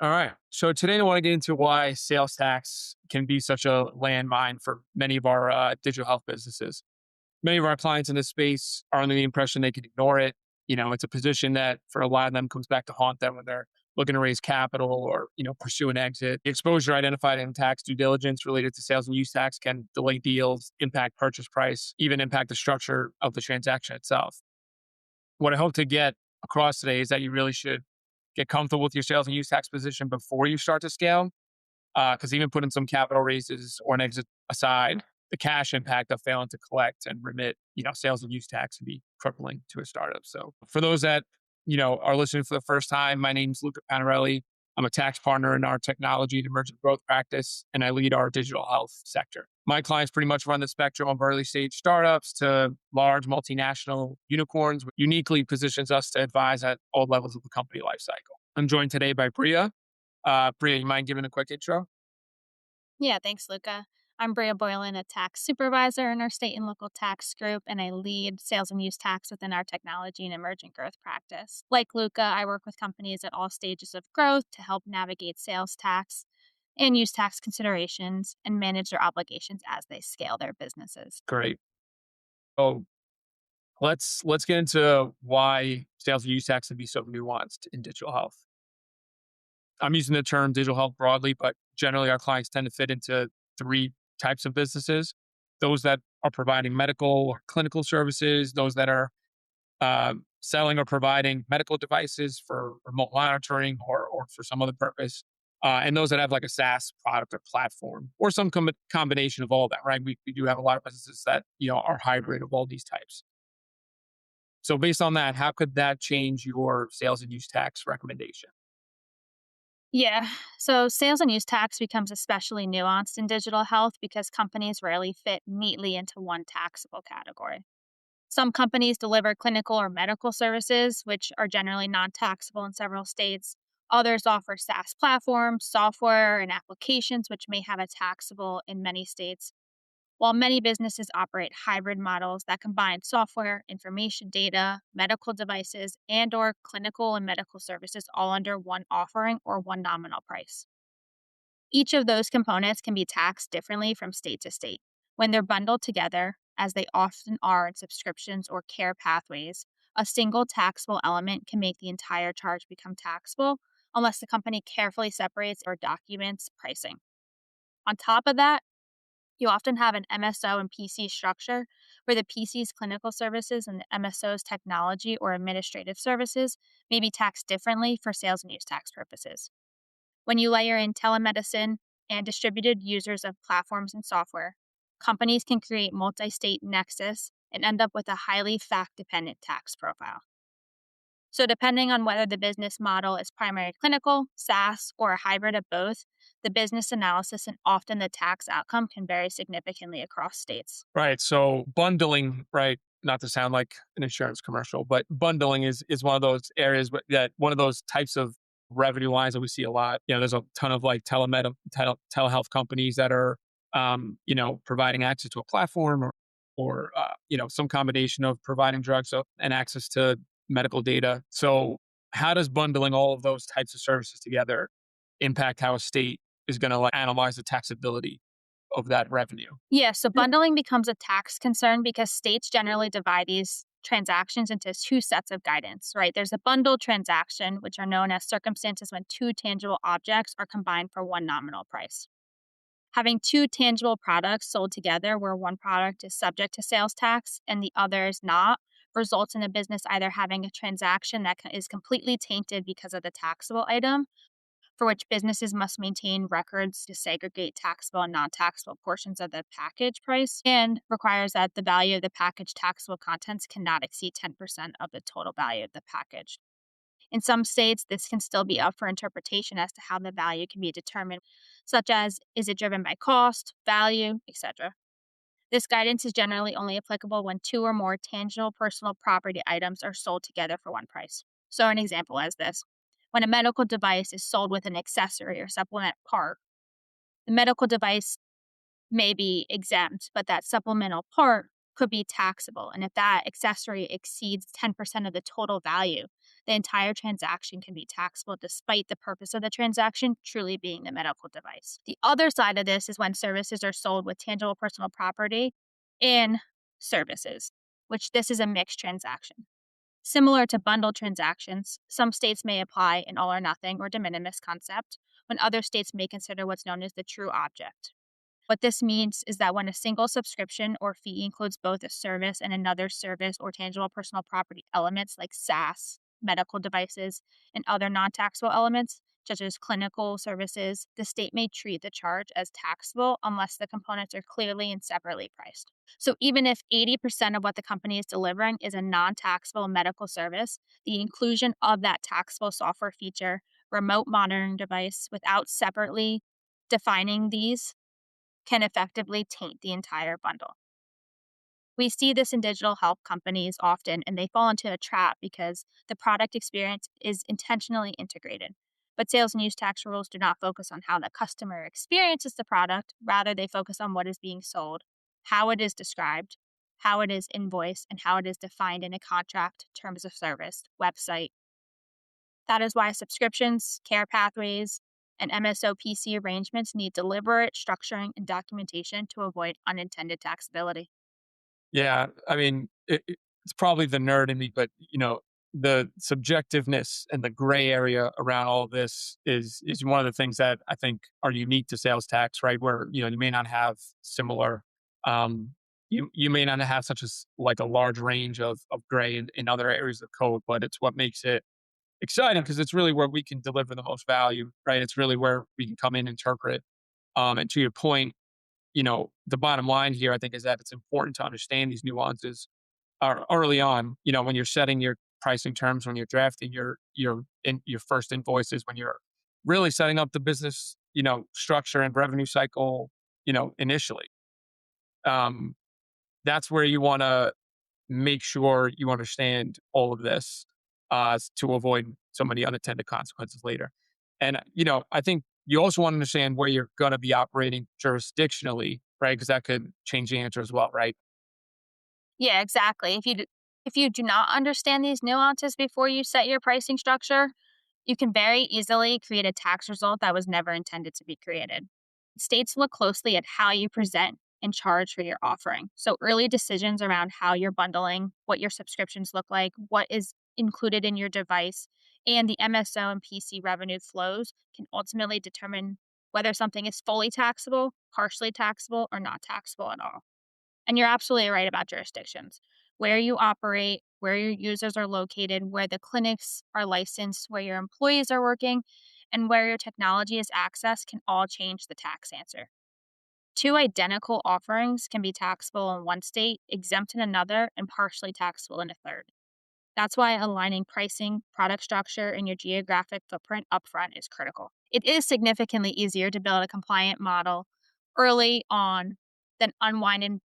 All right. So today I want to get into why sales tax can be such a landmine for many of our digital health businesses. Many of our clients in this space are under the impression they can ignore it. It's a position that for a lot of them comes back to haunt them when they're looking to raise capital or, pursue an exit. The exposure identified in tax due diligence related to sales and use tax can delay deals, impact purchase price, even impact the structure of the transaction itself. What I hope to get across today is that you really should get comfortable with your sales and use tax position before you start to scale. Because even putting some capital raises or an exit aside, the cash impact of failing to collect and remit, sales and use tax can be crippling to a startup. So for those that, are listening for the first time, my name is Luca Panarelli. I'm a tax partner in our technology and emerging growth practice, and I lead our digital health sector. My clients pretty much run the spectrum of early stage startups to large multinational unicorns, which uniquely positions us to advise at all levels of the company lifecycle. I'm joined today by Bria. Bria, you mind giving a quick intro? Yeah, thanks, Luca. I'm Bria Boylan, a tax supervisor in our state and local tax group, and I lead sales and use tax within our technology and emerging growth practice. Like Luca, I work with companies at all stages of growth to help navigate sales tax and use tax considerations and manage their obligations as they scale their businesses. Great. Oh, let's get into why sales and use tax can be so nuanced in digital health. I'm using the term digital health broadly, but generally our clients tend to fit into three types of businesses: those that are providing medical or clinical services, those that are selling or providing medical devices for remote monitoring or for some other purpose, and those that have like a SaaS product or platform or some combination of all that. Right? We do have a lot of businesses that are hybrid of all these types. So based on that, how could that change your sales and use tax recommendation? Yeah, so sales and use tax becomes especially nuanced in digital health because companies rarely fit neatly into one taxable category. Some companies deliver clinical or medical services, which are generally non taxable in several states. Others offer SaaS platforms, software, and applications, which may have a taxable in many states. While many businesses operate hybrid models that combine software, information data, medical devices, and/or clinical and medical services all under one offering or one nominal price. Each of those components can be taxed differently from state to state. When they're bundled together, as they often are in subscriptions or care pathways, a single taxable element can make the entire charge become taxable unless the company carefully separates or documents pricing. On top of that, you often have an MSO and PC structure where the PC's clinical services and the MSO's technology or administrative services may be taxed differently for sales and use tax purposes. When you layer in telemedicine and distributed users of platforms and software, companies can create multi state nexus and end up with a highly fact dependent tax profile. So, depending on whether the business model is primary clinical, SaaS, or a hybrid of both, the business analysis and often the tax outcome can vary significantly across states. Right. So bundling, right? Not to sound like an insurance commercial, but bundling is one of those areas that one of those types of revenue lines that we see a lot. There's a ton of like telehealth companies that are, providing access to a platform or some combination of providing drugs and access to medical data. So how does bundling all of those types of services together impact how a state is going to like analyze the taxability of that revenue? Yeah, so bundling becomes a tax concern because states generally divide these transactions into two sets of guidance, right? There's a bundled transaction, which are known as circumstances when two tangible objects are combined for one nominal price. Having two tangible products sold together where one product is subject to sales tax and the other is not results in a business either having a transaction that is completely tainted because of the taxable item, for which businesses must maintain records to segregate taxable and non taxable portions of the package price, and requires that the value of the package taxable contents cannot exceed 10% of the total value of the package. In some states, this can still be up for interpretation as to how the value can be determined, such as is it driven by cost, value, etc. This guidance is generally only applicable when two or more tangible personal property items are sold together for one price. So, an example is this: when a medical device is sold with an accessory or supplement part, the medical device may be exempt, but that supplemental part could be taxable. And if that accessory exceeds 10% of the total value, the entire transaction can be taxable despite the purpose of the transaction truly being the medical device. The other side of this is when services are sold with tangible personal property in services, which this is a mixed transaction. Similar to bundled transactions, some states may apply an all or nothing or de minimis concept, when other states may consider what's known as the true object. What this means is that when a single subscription or fee includes both a service and another service or tangible personal property elements like SaaS, medical devices, and other non taxable elements, such as clinical services, the state may treat the charge as taxable unless the components are clearly and separately priced. So even if 80% of what the company is delivering is a non taxable medical service, the inclusion of that taxable software feature, remote monitoring device, without separately defining these can effectively taint the entire bundle. We see this in digital health companies often, and they fall into a trap because the product experience is intentionally integrated. But sales and use tax rules do not focus on how the customer experiences the product. Rather, they focus on what is being sold, how it is described, how it is invoiced, and how it is defined in a contract, terms of service, website. That is why subscriptions, care pathways, and MSOPC arrangements need deliberate structuring and documentation to avoid unintended taxability. Yeah, I mean, it's probably the nerd in me, but the subjectiveness and the gray area around all of this is one of the things that I think are unique to sales tax, right? Where you may not have similar, um, you may not have such like a large range of gray in other areas of code, but it's what makes it exciting because it's really where we can deliver the most value, right? It's really where we can come in and interpret. And to your point, the bottom line here, I think, is that it's important to understand these nuances early on. When you're setting your pricing terms, when you're drafting your first invoices, when you're really setting up the business, structure and revenue cycle, initially. Um, that's where you want to make sure you understand all of this to avoid so many unintended consequences later. And I think you also want to understand where you're going to be operating jurisdictionally, right? Because that could change the answer as well, right? Yeah, exactly. If you do not understand these nuances before you set your pricing structure, you can very easily create a tax result that was never intended to be created. States look closely at how you present and charge for your offering. So early decisions around how you're bundling, what your subscriptions look like, what is included in your device, and the MSO and PC revenue flows can ultimately determine whether something is fully taxable, partially taxable, or not taxable at all. And you're absolutely right about jurisdictions. Where you operate, where your users are located, where the clinics are licensed, where your employees are working, and where your technology is accessed can all change the tax answer. Two identical offerings can be taxable in one state, exempt in another, and partially taxable in a third. That's why aligning pricing, product structure, and your geographic footprint upfront is critical. It is significantly easier to build a compliant model early on than unwind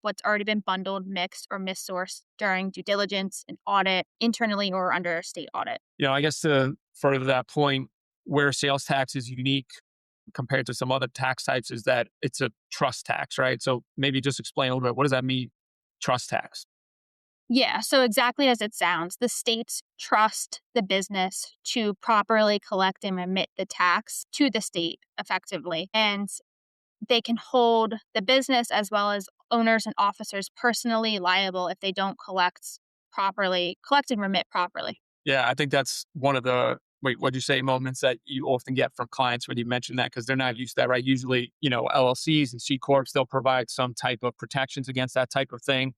what's already been bundled, mixed, or missourced during due diligence and audit internally or under a state audit. I guess to further that point, where sales tax is unique compared to some other tax types is that it's a trust tax, right? So maybe just explain a little bit. What does that mean, trust tax? Yeah, so exactly as it sounds, the states trust the business to properly collect and remit the tax to the state effectively. And they can hold the business as well as owners and officers personally liable if they don't collect and remit properly. Yeah, I think that's one of the what'd you say moments that you often get from clients when you mention that because they're not used to that, right? Usually, LLCs and C corps they'll provide some type of protections against that type of thing,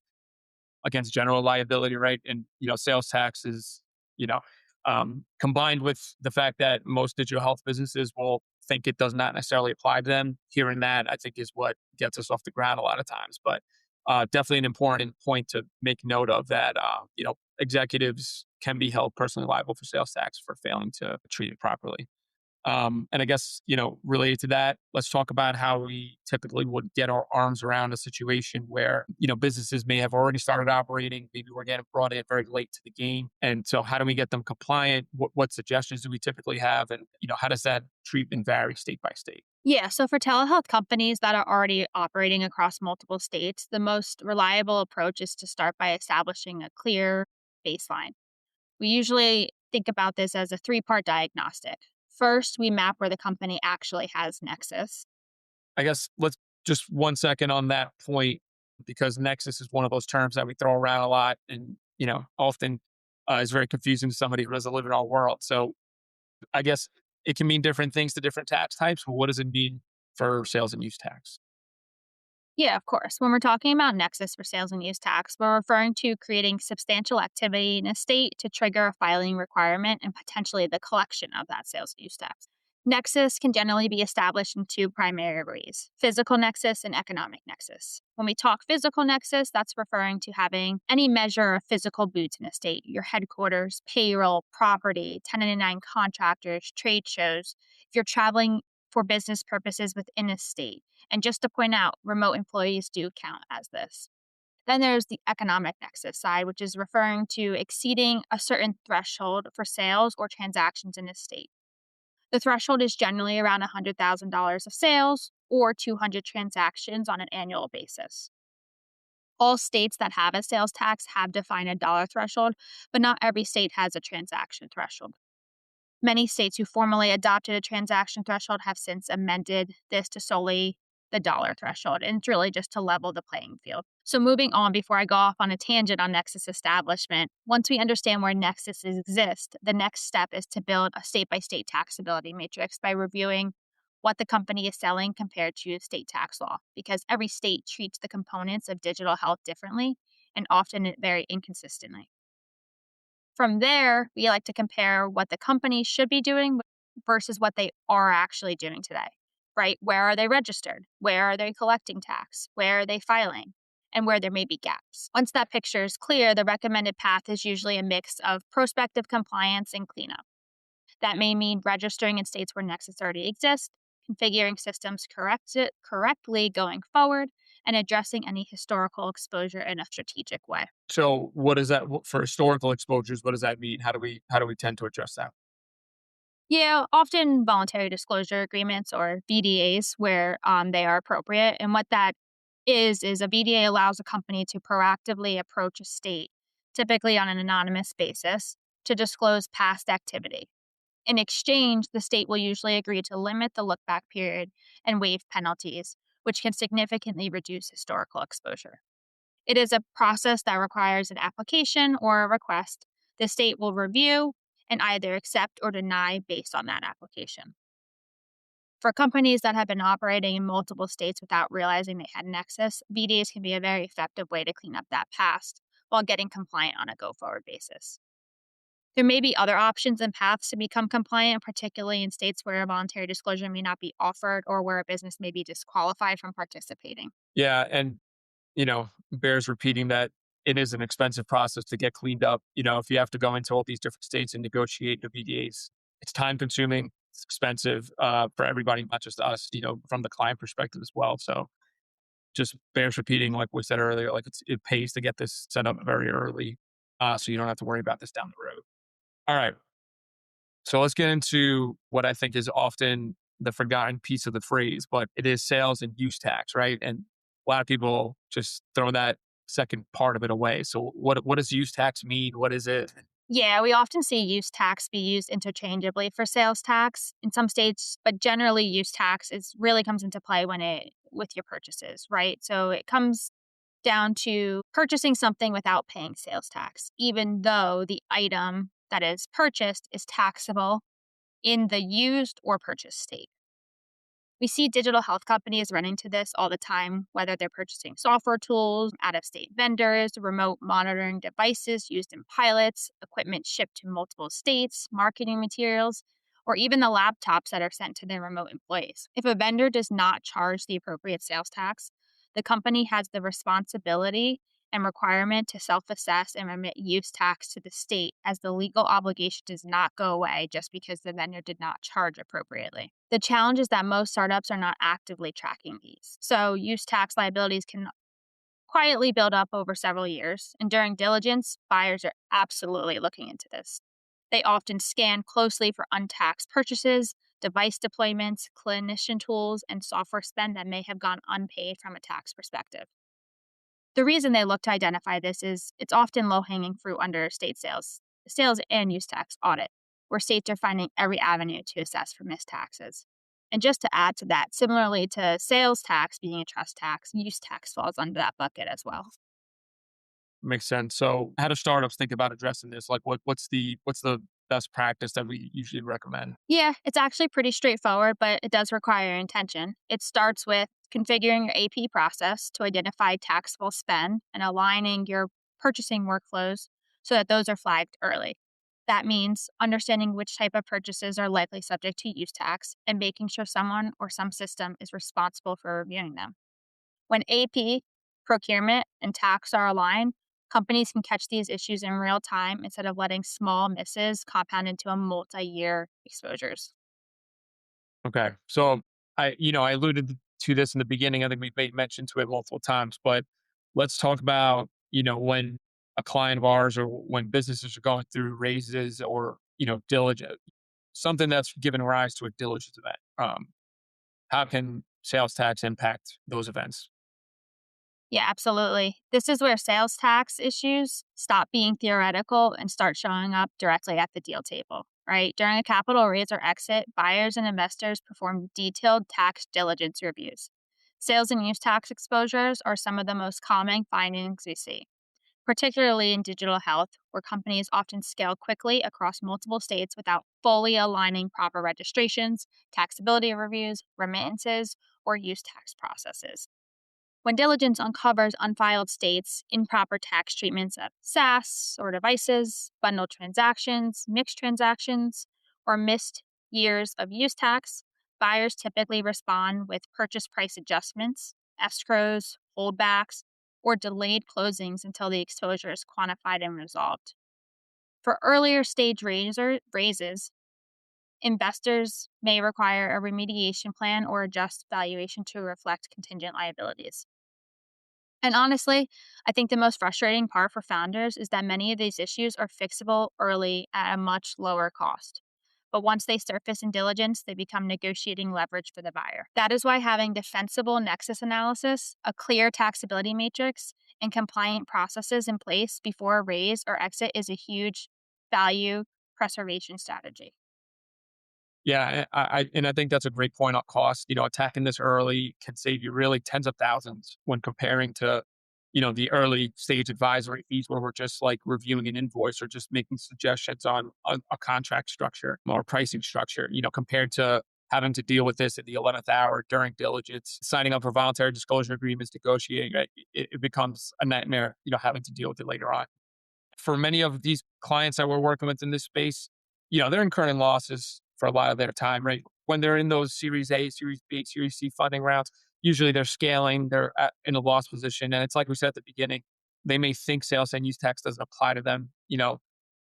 against general liability, right? And sales tax is you know combined with the fact that most digital health businesses will think it does not necessarily apply to them. Hearing that, I think, is what gets us off the ground a lot of times. But definitely an important point to make note of that. Executives can be held personally liable for sales tax for failing to treat it properly. And I guess, related to that, let's talk about how we typically would get our arms around a situation where, businesses may have already started operating. Maybe we're getting brought in very late to the game. And so how do we get them compliant? What suggestions do we typically have? And, how does that treatment vary state by state? Yeah, so for telehealth companies that are already operating across multiple states, the most reliable approach is to start by establishing a clear baseline. We usually think about this as a three-part diagnostic. First, we map where the company actually has nexus. I guess let's just 1 second on that point, because nexus is one of those terms that we throw around a lot, and often is very confusing to somebody who doesn't live in our world. So I guess it can mean different things to different tax types. But what does it mean for sales and use tax? Yeah, of course. When we're talking about nexus for sales and use tax, we're referring to creating substantial activity in a state to trigger a filing requirement and potentially the collection of that sales and use tax. Nexus can generally be established in two primary ways: physical nexus and economic nexus. When we talk physical nexus, that's referring to having any measure of physical boots in a state: your headquarters, payroll, property, 1099 contractors, trade shows. If you're traveling for business purposes within a state. And just to point out, remote employees do count as this. Then there's the economic nexus side, which is referring to exceeding a certain threshold for sales or transactions in a state. The threshold is generally around $100,000 of sales or 200 transactions on an annual basis. All states that have a sales tax have defined a dollar threshold, but not every state has a transaction threshold. Many states who formally adopted a transaction threshold have since amended this to solely the dollar threshold, and it's really just to level the playing field. So, moving on before I go off on a tangent on nexus establishment, once we understand where nexuses exist, the next step is to build a state by state taxability matrix by reviewing what the company is selling compared to state tax law, because every state treats the components of digital health differently and often very inconsistently. From there, we like to compare what the company should be doing versus what they are actually doing today, right? Where are they registered? Where are they collecting tax? Where are they filing? And where there may be gaps. Once that picture is clear, the recommended path is usually a mix of prospective compliance and cleanup. That may mean registering in states where Nexus already exists, configuring systems correctly going forward, and addressing any historical exposure in a strategic way. So what is that for historical exposures? What does that mean? How do we tend to address that? Yeah, often voluntary disclosure agreements or VDAs where they are appropriate. And what that is a VDA allows a company to proactively approach a state, typically on an anonymous basis, to disclose past activity. In exchange, the state will usually agree to limit the look back period and waive penalties, which can significantly reduce historical exposure. It is a process that requires an application or a request. The state will review and either accept or deny based on that application. For companies that have been operating in multiple states without realizing they had Nexus, VDAs can be a very effective way to clean up that past while getting compliant on a go forward basis. There may be other options and paths to become compliant, particularly in states where a voluntary disclosure may not be offered or where a business may be disqualified from participating. Yeah, and bears repeating that it is an expensive process to get cleaned up. If you have to go into all these different states and negotiate the VDAs, it's time consuming, it's expensive for everybody, not just us, from the client perspective as well. So just bears repeating, like we said earlier, like it pays to get this set up very early, so you don't have to worry about this down the road. All right. So let's get into what I think is often the forgotten piece of the phrase, but it is sales and use tax, right? And a lot of people just throw that second part of it away. So what does use tax mean? What is it? Yeah, we often see use tax be used interchangeably for sales tax in some states, but generally use tax is really comes into play when it with your purchases, right? So it comes down to purchasing something without paying sales tax, even though the item that is purchased is taxable in the used or purchased state. We see digital health companies running to this all the time, whether they're purchasing software tools, out of state vendors, remote monitoring devices used in pilots, equipment shipped to multiple states, marketing materials, or even the laptops that are sent to their remote employees. If a vendor does not charge the appropriate sales tax, the company has the responsibility and requirement to self assess and remit use tax to the state, as the legal obligation does not go away just because the vendor did not charge appropriately. The challenge is that most startups are not actively tracking these. So, use tax liabilities can quietly build up over several years. And during diligence, buyers are absolutely looking into this. They often scan closely for untaxed purchases, device deployments, clinician tools, and software spend that may have gone unpaid from a tax perspective. The reason they look to identify this is it's often low hanging fruit under state sales. sales and use tax audit, where states are finding every avenue to assess for missed taxes. And just to add to that, similarly to sales tax being a trust tax, use tax falls under that bucket as well. Makes sense. So how do startups think about addressing this? Like what's the best practice that we usually recommend? Yeah, it's actually pretty straightforward, but it does require intention. It starts with configuring your AP process to identify taxable spend and aligning your purchasing workflows so that those are flagged early. That means understanding which type of purchases are likely subject to use tax and making sure someone or some system is responsible for reviewing them. When AP, procurement, and tax are aligned, companies can catch these issues in real time instead of letting small misses compound into a multi-year exposures. Okay. So I alluded to this in the beginning. I think we've made mention to it multiple times, but let's talk about, when a client of ours or when businesses are going through raises or, diligent, something that's given rise to a diligence event. How can sales tax impact those events? Yeah, absolutely. This is where sales tax issues stop being theoretical and start showing up directly at the deal table, right? During a capital raise or exit, buyers and investors perform detailed tax diligence reviews. Sales and use tax exposures are some of the most common findings we see, particularly in digital health, where companies often scale quickly across multiple states without fully aligning proper registrations, taxability reviews, remittances, or use tax processes. When diligence uncovers unfiled states, improper tax treatments of SaaS or devices, bundled transactions, mixed transactions, or missed years of use tax, buyers typically respond with purchase price adjustments, escrows, holdbacks, or delayed closings until the exposure is quantified and resolved. For earlier stage raises, investors may require a remediation plan or adjust valuation to reflect contingent liabilities. And honestly, I think the most frustrating part for founders is that many of these issues are fixable early at a much lower cost. But once they surface in diligence, they become negotiating leverage for the buyer. That is why having defensible nexus analysis, a clear taxability matrix, and compliant processes in place before a raise or exit is a huge value preservation strategy. Yeah, and I think that's a great point on cost. Attacking this early can save you really tens of thousands when comparing to, the early stage advisory fees where we're just like reviewing an invoice or just making suggestions on a contract structure or pricing structure, compared to having to deal with this at the 11th hour during diligence, signing up for voluntary disclosure agreements, negotiating, right? It becomes a nightmare, having to deal with it later on. For many of these clients that we're working with in this space, they're incurring losses for a lot of their time, right? When they're in those Series A, Series B, Series C funding rounds, usually they're scaling, in a loss position. And it's like we said at the beginning, they may think sales and use tax doesn't apply to them.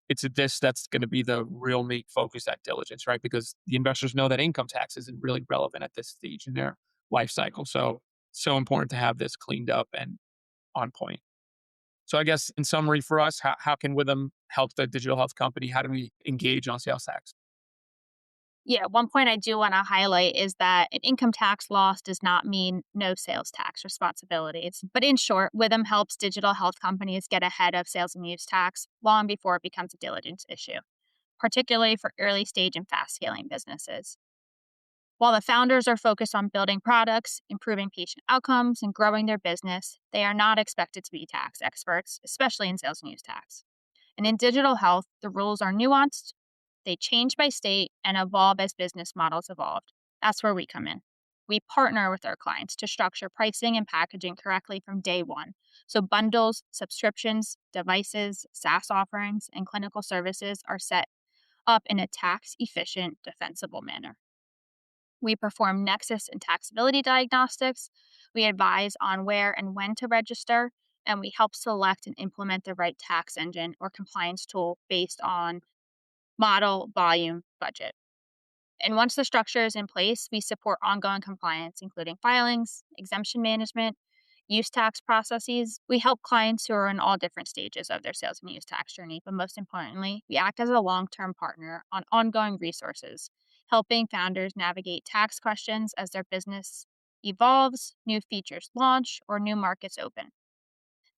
It's this that's going to be the real main focus at diligence, right? Because the investors know that income tax isn't really relevant at this stage in their life cycle. So important to have this cleaned up and on point. So I guess in summary for us, how can Witham help the digital health company? How do we engage on sales tax? Yeah, one point I do want to highlight is that an income tax loss does not mean no sales tax responsibilities. But in short, Witham helps digital health companies get ahead of sales and use tax long before it becomes a diligence issue, particularly for early stage and fast scaling businesses. While the founders are focused on building products, improving patient outcomes, and growing their business, they are not expected to be tax experts, especially in sales and use tax. And in digital health, the rules are nuanced, they change by state, and evolve as business models evolved. That's where we come in. We partner with our clients to structure pricing and packaging correctly from day one. So bundles, subscriptions, devices, SaaS offerings, and clinical services are set up in a tax efficient, defensible manner. We perform nexus and taxability diagnostics. We advise on where and when to register, and we help select and implement the right tax engine or compliance tool based on model, volume, budget. And once the structure is in place, we support ongoing compliance, including filings, exemption management, use tax processes. We help clients who are in all different stages of their sales and use tax journey. But most importantly, we act as a long term partner on ongoing resources, helping founders navigate tax questions as their business evolves, new features launch, or new markets open.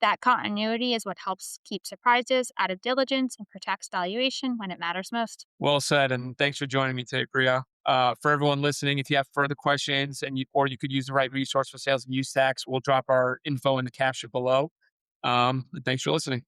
That continuity is what helps keep surprises out of diligence and protects valuation when it matters most. Well said, and thanks for joining me today, Priya. For everyone listening, if you have further questions or you could use the right resource for sales and use tax, we'll drop our info in the caption below. And thanks for listening.